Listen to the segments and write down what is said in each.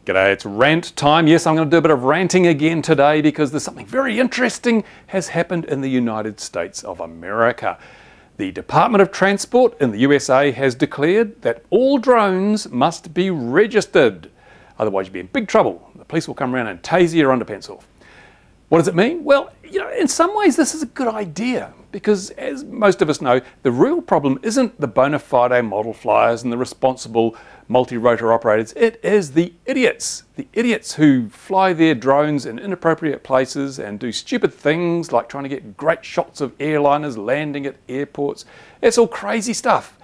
G'day, it's rant time. Yes, I'm going to do a bit of ranting again today because there's something very interesting has happened in the United States of America. The Department of Transport in the USA has declared that all drones must be registered. Otherwise, you'll be in big trouble. The police will come around and tase your underpants off. What does it mean? Well, in some ways this is a good idea because, as most of us know, the real problem isn't the bona fide model flyers and the responsible multi-rotor operators. It is the idiots who fly their drones in inappropriate places and do stupid things like trying to get great shots of airliners landing at airports. It's all crazy stuff.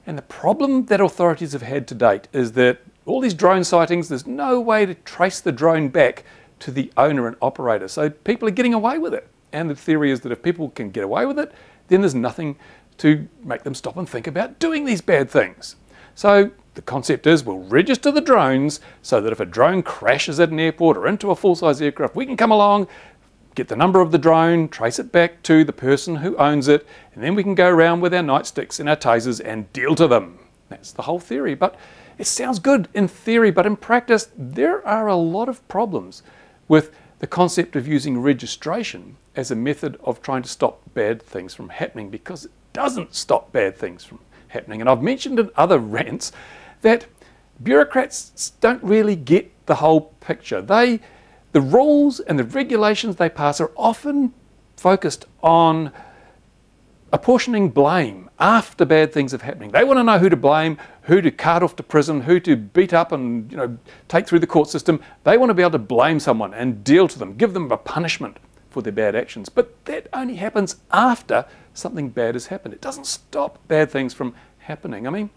And the problem that authorities have had to date is that all these drone sightings, there's no way to trace the drone back to the owner and operator. So people are getting away with it. And the theory is that if people can get away with it, then there's nothing to make them stop and think about doing these bad things. So the concept is we'll register the drones so that if a drone crashes at an airport or into a full-size aircraft, we can come along, get the number of the drone, trace it back to the person who owns it, and then we can go around with our nightsticks and our tasers and deal to them. That's the whole theory. But it sounds good in theory, but in practice, there are a lot of problems with the concept of using registration as a method of trying to stop bad things from happening, because it doesn't stop bad things from happening. And I've mentioned in other rants that bureaucrats don't really get the whole picture. The rules and the regulations they pass are often focused on apportioning blame after bad things have happened. They want to know who to blame, who to cart off to prison, who to beat up and take through the court system. They want to be able to blame someone and deal to them, give them a punishment for their bad actions. But that only happens after something bad has happened. It doesn't stop bad things from happening. I mean,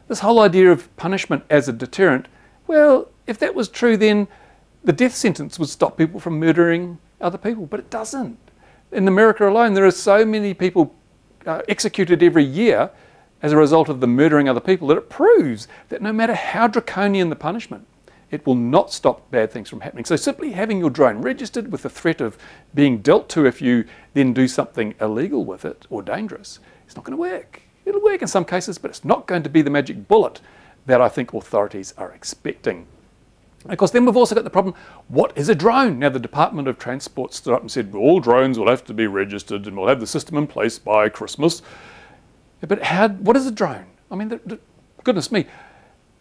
this whole idea of punishment as a deterrent, well, if that was true, then the death sentence would stop people from murdering other people, but it doesn't. In America alone, there are so many people executed every year as a result of the murdering other people that it proves that no matter how draconian the punishment, it will not stop bad things from happening. So simply having your drone registered with the threat of being dealt to if you then do something illegal with it or dangerous, it's not going to work. It'll work in some cases, but it's not going to be the magic bullet that I think authorities are expecting. And of course, then we've also got the problem, what is a drone? Now, the Department of Transport stood up and said, all drones will have to be registered and we'll have the system in place by Christmas. But what is a drone? I mean, goodness me,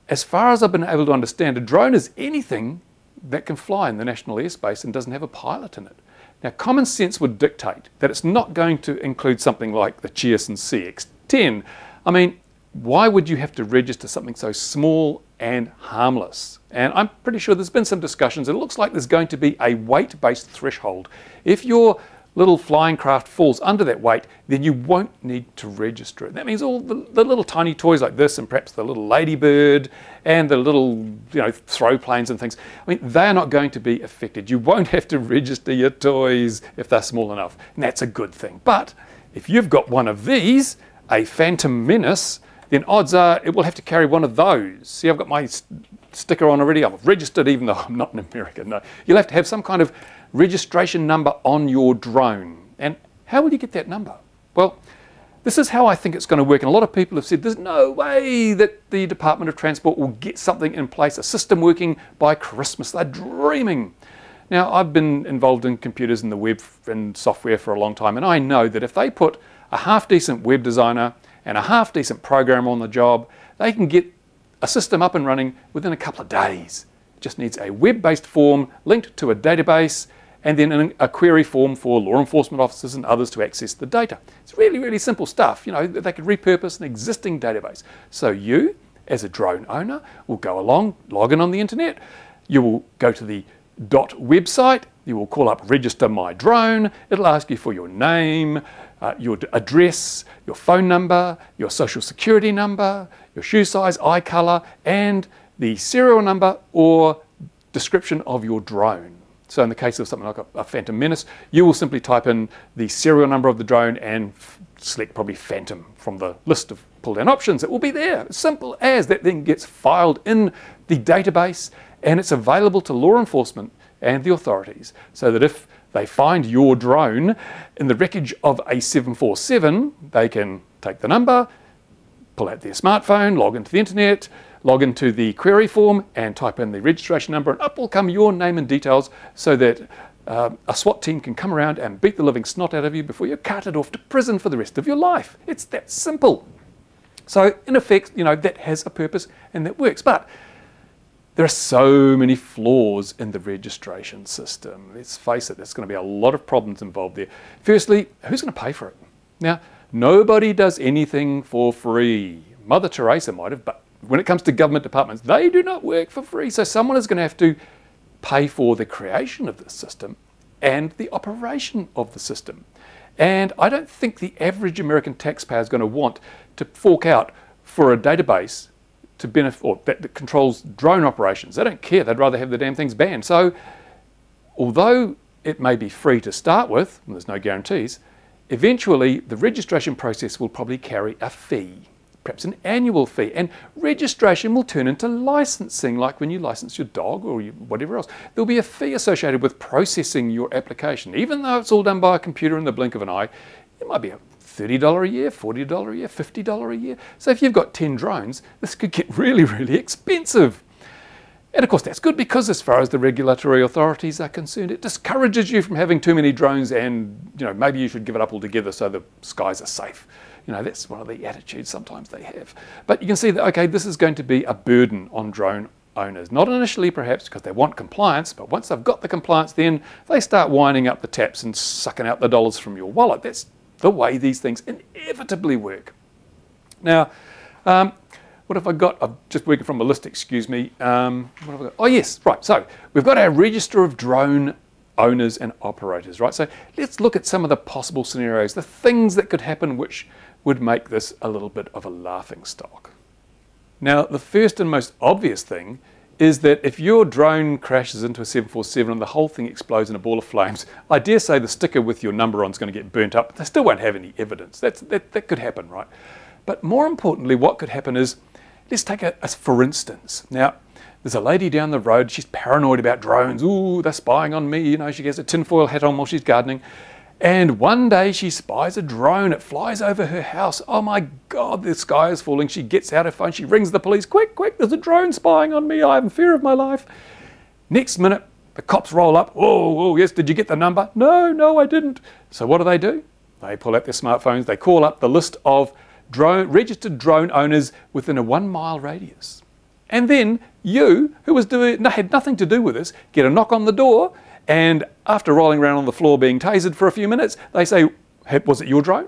as far as I've been able to understand, a drone is anything that can fly in the national airspace and doesn't have a pilot in it. Now, common sense would dictate that it's not going to include something like the Cheerson CX-10. I mean, why would you have to register something so small and harmless? And I'm pretty sure there's been some discussions. It looks like there's going to be a weight-based threshold. If your little flying craft falls under that weight, then you won't need to register it. That means all the little tiny toys like this, and perhaps the little ladybird and the little throw planes and things, I mean, they are not going to be affected. You won't have to register your toys if they're small enough, and that's a good thing. But if you've got one of these, a Phantom Menace, then odds are it will have to carry one of those. See, I've got my sticker on already. I've registered even though I'm not in America. No, you'll have to have some kind of registration number on your drone. And how will you get that number? Well, this is how I think it's going to work. And a lot of people have said there's no way that the Department of Transport will get something in place, a system working by Christmas. They're dreaming. Now, I've been involved in computers and the web and software for a long time, and I know that if they put a half-decent web designer and a half-decent programmer on the job, they can get a system up and running within a couple of days. It just needs a web-based form linked to a database and then a query form for law enforcement officers and others to access the data. It's really, really simple stuff. They could repurpose an existing database. So you, as a drone owner, will go along, log in on the internet. You will go to the website. You will call up Register My Drone. It'll ask you for your name, your address, your phone number, your social security number, your shoe size, eye color, and the serial number or description of your drone. So in the case of something like a Phantom Menace, you will simply type in the serial number of the drone and select probably Phantom from the list of pull-down options. It will be there. As simple as that then gets filed in the database and it's available to law enforcement and the authorities, so that if they find your drone in the wreckage of a 747, they can take the number, pull out their smartphone, log into the internet, log into the query form and type in the registration number, and up will come your name and details so that a SWAT team can come around and beat the living snot out of you before you're carted off to prison for the rest of your life. It's that simple. So in effect, that has a purpose and that works. But there are so many flaws in the registration system. Let's face it, there's going to be a lot of problems involved there. Firstly, who's going to pay for it? Now, nobody does anything for free. Mother Teresa might have, but when it comes to government departments, they do not work for free. So someone is going to have to pay for the creation of the system and the operation of the system. And I don't think the average American taxpayer is going to want to fork out for a database to benefit, or that controls drone operations. They don't care. They'd rather have the damn things banned. So although it may be free to start with, and there's no guarantees, eventually the registration process will probably carry a fee, perhaps an annual fee, and registration will turn into licensing, like when you license your dog or whatever else. There'll be a fee associated with processing your application. Even though it's all done by a computer in the blink of an eye, it might be a $30 a year, $40 a year, $50 a year. So if you've got 10 drones, this could get really, really expensive. And of course that's good, because as far as the regulatory authorities are concerned, it discourages you from having too many drones, and maybe you should give it up altogether so the skies are safe. That's one of the attitudes sometimes they have. But you can see that, okay, this is going to be a burden on drone owners. Not initially perhaps because they want compliance, but once they've got the compliance, then they start winding up the taps and sucking out the dollars from your wallet. That's the way these things inevitably work. Now, what have I got? I'm just working from a list, excuse me. What have I got? Oh yes, right. So we've got our register of drone owners and operators, right? So let's look at some of the possible scenarios, the things that could happen which would make this a little bit of a laughing stock. Now, the first and most obvious thing is that if your drone crashes into a 747 and the whole thing explodes in a ball of flames, I dare say the sticker with your number on is going to get burnt up, but they still won't have any evidence. That could happen, right? But more importantly, what could happen is, let's take a for instance. Now, there's a lady down the road, she's paranoid about drones. Ooh, they're spying on me. She has a tinfoil hat on while she's gardening. And one day she spies a drone. It flies over her house. Oh my God, the sky is falling. She gets out her phone. She rings the police. Quick, quick, there's a drone spying on me. I'm in fear of my life. Next minute, the cops roll up. Oh, yes, did you get the number? No, I didn't. So what do? They pull out their smartphones. They call up the list of registered drone owners within a 1 mile radius. And then you, who had nothing to do with this, get a knock on the door, and after rolling around on the floor being tasered for a few minutes, they say, hey, was it your drone?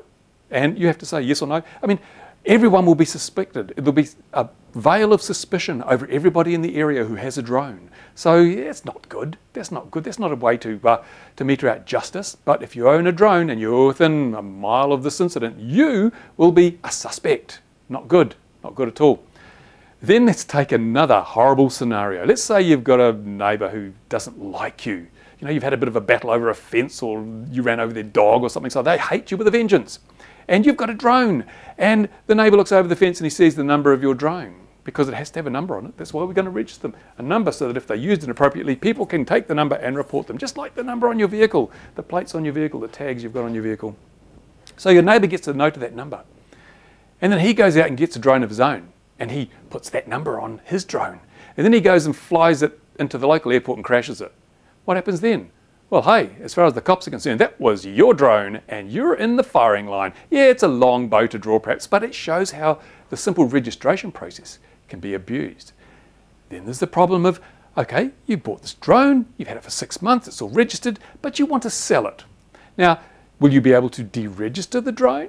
And you have to say yes or no. I mean, everyone will be suspected. There'll be a veil of suspicion over everybody in the area who has a drone. So yeah, it's not good. That's not good. That's not a way to meter out justice. But if you own a drone and you're within a mile of this incident, you will be a suspect. Not good. Not good at all. Then let's take another horrible scenario. Let's say you've got a neighbour who doesn't like you. You've had a bit of a battle over a fence, or you ran over their dog or something, so they hate you with a vengeance. And you've got a drone, and the neighbour looks over the fence and he sees the number of your drone, because it has to have a number on it. That's why we're going to register them. A number, so that if they're used inappropriately, people can take the number and report them, just like the number on your vehicle, the plates on your vehicle, the tags you've got on your vehicle. So your neighbour gets a note of that number. And then he goes out and gets a drone of his own, and he puts that number on his drone. And then he goes and flies it into the local airport and crashes it. What happens then? Well, hey, as far as the cops are concerned, that was your drone and you're in the firing line. Yeah, it's a long bow to draw perhaps, but it shows how the simple registration process can be abused. Then there's the problem of, okay, you bought this drone, you've had it for 6 months, it's all registered, but you want to sell it. Now, will you be able to deregister the drone?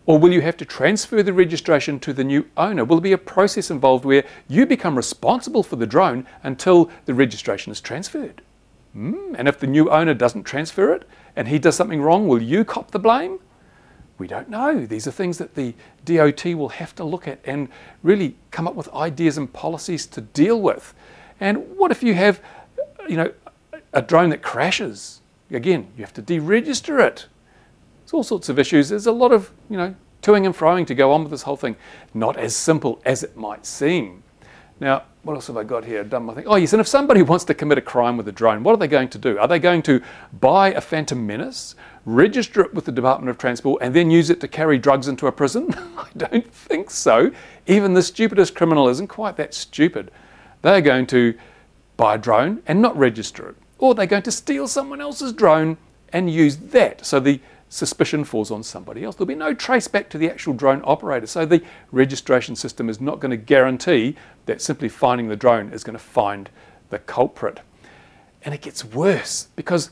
Or will you have to transfer the registration to the new owner? Will there be a process involved where you become responsible for the drone until the registration is transferred? And if the new owner doesn't transfer it and he does something wrong, will you cop the blame? We don't know. These are things that the DOT will have to look at and really come up with ideas and policies to deal with. And what if you have, a drone that crashes? Again, you have to deregister it. There's all sorts of issues. There's a lot of, toing and froing to go on with this whole thing. Not as simple as it might seem. Now, what else have I got here? I've done my thing. Oh, yes, and if somebody wants to commit a crime with a drone, what are they going to do? Are they going to buy a Phantom Menace, register it with the Department of Transport, and then use it to carry drugs into a prison? I don't think so. Even the stupidest criminal isn't quite that stupid. They're going to buy a drone and not register it. Or they're going to steal someone else's drone and use that. So the suspicion falls on somebody else. There'll be no trace back to the actual drone operator. So the registration system is not going to guarantee that simply finding the drone is going to find the culprit. And it gets worse because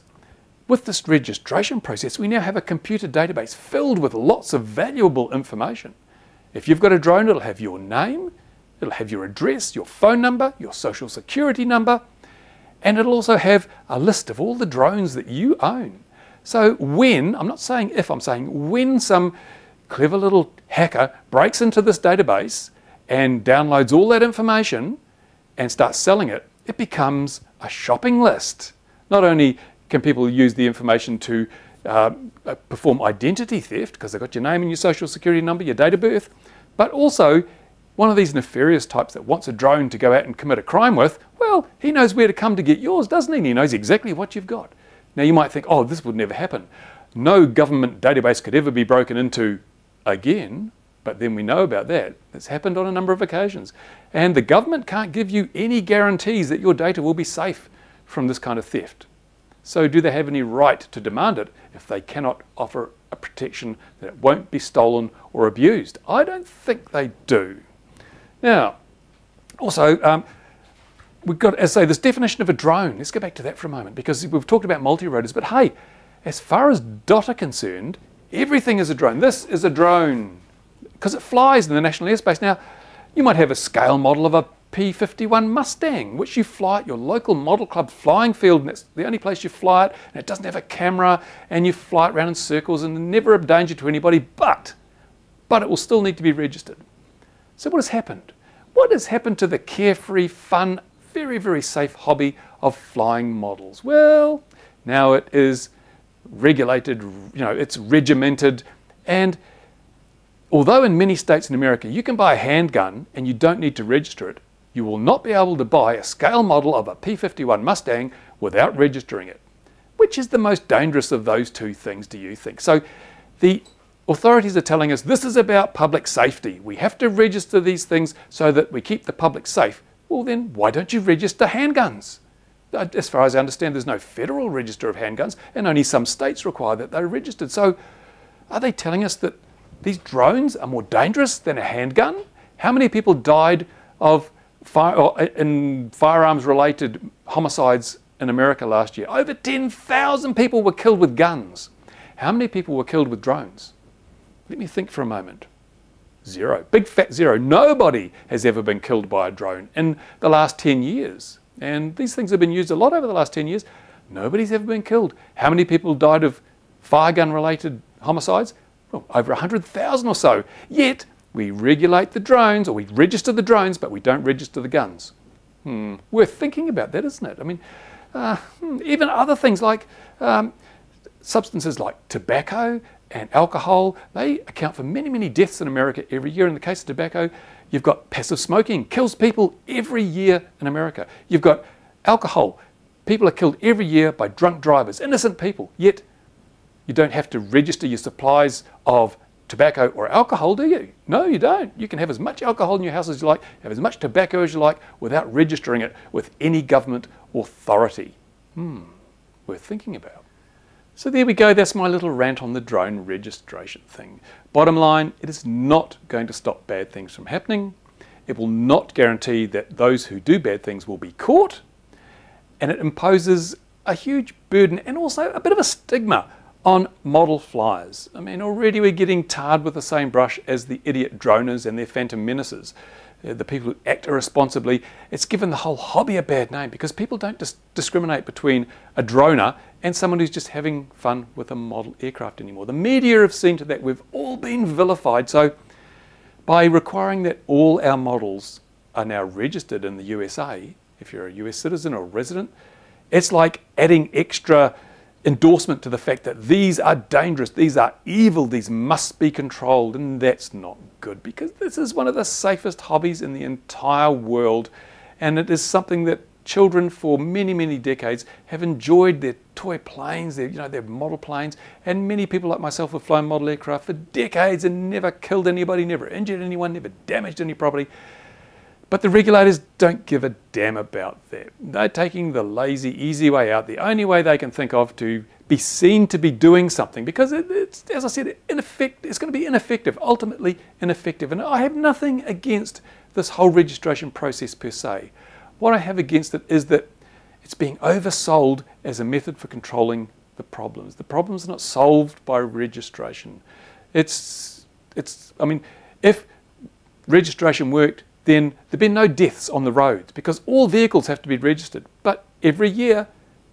with this registration process, we now have a computer database filled with lots of valuable information. If you've got a drone, it'll have your name, it'll have your address, your phone number, your social security number, and it'll also have a list of all the drones that you own. So when, I'm not saying if, I'm saying when some clever little hacker breaks into this database and downloads all that information and starts selling it, it becomes a shopping list. Not only can people use the information to perform identity theft, because they've got your name and your social security number, your date of birth, but also one of these nefarious types that wants a drone to go out and commit a crime with, well, he knows where to come to get yours, doesn't he? And he knows exactly what you've got. Now you might think, oh, this would never happen. No government database could ever be broken into again, but then we know about that. It's happened on a number of occasions. And the government can't give you any guarantees that your data will be safe from this kind of theft. So do they have any right to demand it if they cannot offer a protection that it won't be stolen or abused? I don't think they do. Now, also, we've got, as I say, this definition of a drone. Let's go back to that for a moment, because we've talked about multi-rotors, but hey, as far as DOT are concerned, everything is a drone. This is a drone because it flies in the national airspace. Now, you might have a scale model of a P-51 Mustang, which you fly at your local model club flying field, and it's the only place you fly it, and it doesn't have a camera, and you fly it around in circles and never a danger to anybody, but it will still need to be registered. So what has happened? What has happened to the carefree, fun, very, very safe hobby of flying models? Well, now it is regulated, it's regimented, and although in many states in America you can buy a handgun and you don't need to register it, you will not be able to buy a scale model of a P-51 Mustang without registering it. Which is the most dangerous of those two things, do you think? So the authorities are telling us this is about public safety. We have to register these things so that we keep the public safe. Well then, why don't you register handguns? As far as I understand, there's no federal register of handguns, and only some states require that they're registered. So are they telling us that these drones are more dangerous than a handgun? How many people died of firearms-related homicides in America last year? Over 10,000 people were killed with guns. How many people were killed with drones? Let me think for a moment. Zero. Big fat zero. Nobody has ever been killed by a drone in the last 10 years. And these things have been used a lot over the last 10 years. Nobody's ever been killed. How many people died of fire gun-related homicides? Well, over 100,000 or so. Yet, we regulate the drones, or we register the drones, but we don't register the guns. Worth thinking about that, isn't it? I mean, even other things like substances like tobacco and alcohol, they account for many, many deaths in America every year. In the case of tobacco, you've got passive smoking, kills people every year in America. You've got alcohol. People are killed every year by drunk drivers, innocent people. Yet, you don't have to register your supplies of tobacco or alcohol, do you? No, you don't. You can have as much alcohol in your house as you like, have as much tobacco as you like, without registering it with any government authority. Worth thinking about. So there we go. That's my little rant on the drone registration thing. Bottom line, it is not going to stop bad things from happening. It will not guarantee that those who do bad things will be caught. And it imposes a huge burden and also a bit of a stigma on model flyers. I mean, already we're getting tarred with the same brush as the idiot droners and their Phantom Menaces. The people who act irresponsibly. It's given the whole hobby a bad name because people don't discriminate between a droner and someone who's just having fun with a model aircraft anymore. The media have seen to that. We've all been vilified. So by requiring that all our models are now registered in the USA, if you're a US citizen or resident, it's like adding extra endorsement to the fact that these are dangerous, these are evil, these must be controlled, and that's not good, because this is one of the safest hobbies in the entire world, and it is something that children for many, many decades have enjoyed. Their toy planes, their model planes, and many people like myself have flown model aircraft for decades and never killed anybody, never injured anyone, never damaged any property. But the regulators don't give a damn about that. They're taking the lazy, easy way out, the only way they can think of to be seen to be doing something, because it's, as I said, it's going to be ineffective, ultimately ineffective. And I have nothing against this whole registration process per se. What I have against it is that it's being oversold as a method for controlling the problems. The problems are not solved by registration. I mean, if registration worked, then there'd be no deaths on the roads, because all vehicles have to be registered. But every year,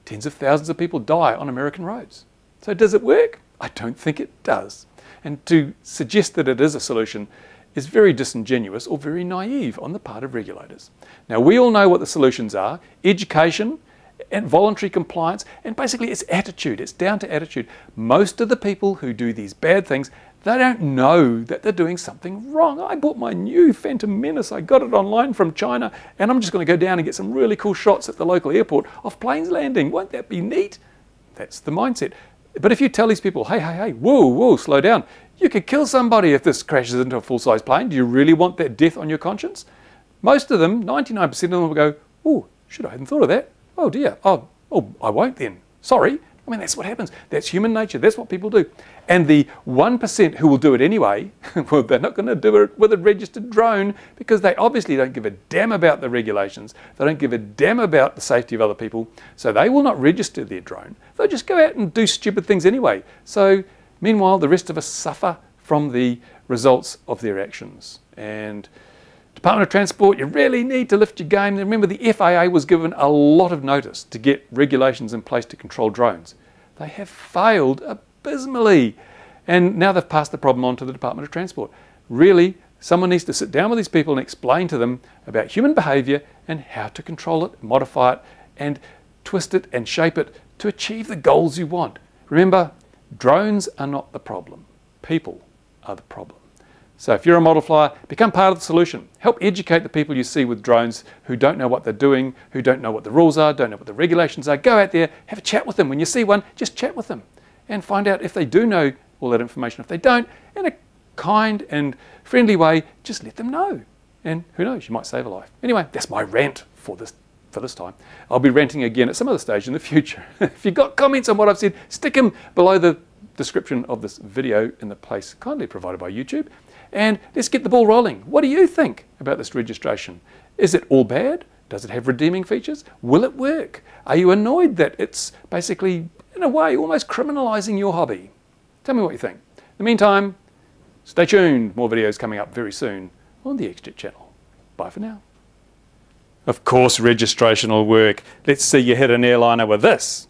tens of thousands of people die on American roads. So does it work? I don't think it does. And to suggest that it is a solution is very disingenuous or very naive on the part of regulators. Now, we all know what the solutions are: education and voluntary compliance, and basically it's attitude. It's down to attitude. Most of the people who do these bad things, they don't know that they're doing something wrong. I bought my new Phantom Menace. I got it online from China, and I'm just going to go down and get some really cool shots at the local airport of planes landing. Won't that be neat? That's the mindset. But if you tell these people, hey, whoa, slow down. You could kill somebody if this crashes into a full-size plane. Do you really want that death on your conscience? Most of them, 99% of them will go, oh, shit, I hadn't thought of that. Oh dear, oh, I won't then. Sorry. I mean, that's what happens. That's human nature. That's what people do. And the 1% who will do it anyway, well, they're not going to do it with a registered drone, because they obviously don't give a damn about the regulations. They don't give a damn about the safety of other people. So they will not register their drone. They'll just go out and do stupid things anyway. So meanwhile, the rest of us suffer from the results of their actions. And Department of Transport, you really need to lift your game. Remember, the FAA was given a lot of notice to get regulations in place to control drones. They have failed abysmally. And now they've passed the problem on to the Department of Transport. Really, someone needs to sit down with these people and explain to them about human behaviour and how to control it, modify it, and twist it and shape it to achieve the goals you want. Remember, drones are not the problem. People are the problem. So if you're a model flyer, become part of the solution. Help educate the people you see with drones who don't know what they're doing, who don't know what the rules are, don't know what the regulations are. Go out there, have a chat with them. When you see one, just chat with them and find out if they do know all that information. If they don't, in a kind and friendly way, just let them know. And who knows, you might save a life. Anyway, that's my rant for this time. I'll be ranting again at some other stage in the future. If you've got comments on what I've said, stick them below the description of this video in the place kindly provided by YouTube. And let's get the ball rolling. What do you think about this registration? Is it all bad? Does it have redeeming features? Will it work? Are you annoyed that it's basically, in a way, almost criminalising your hobby? Tell me what you think. In the meantime, stay tuned. More videos coming up very soon on the XJet channel. Bye for now. Of course registration will work. Let's see you hit an airliner with this.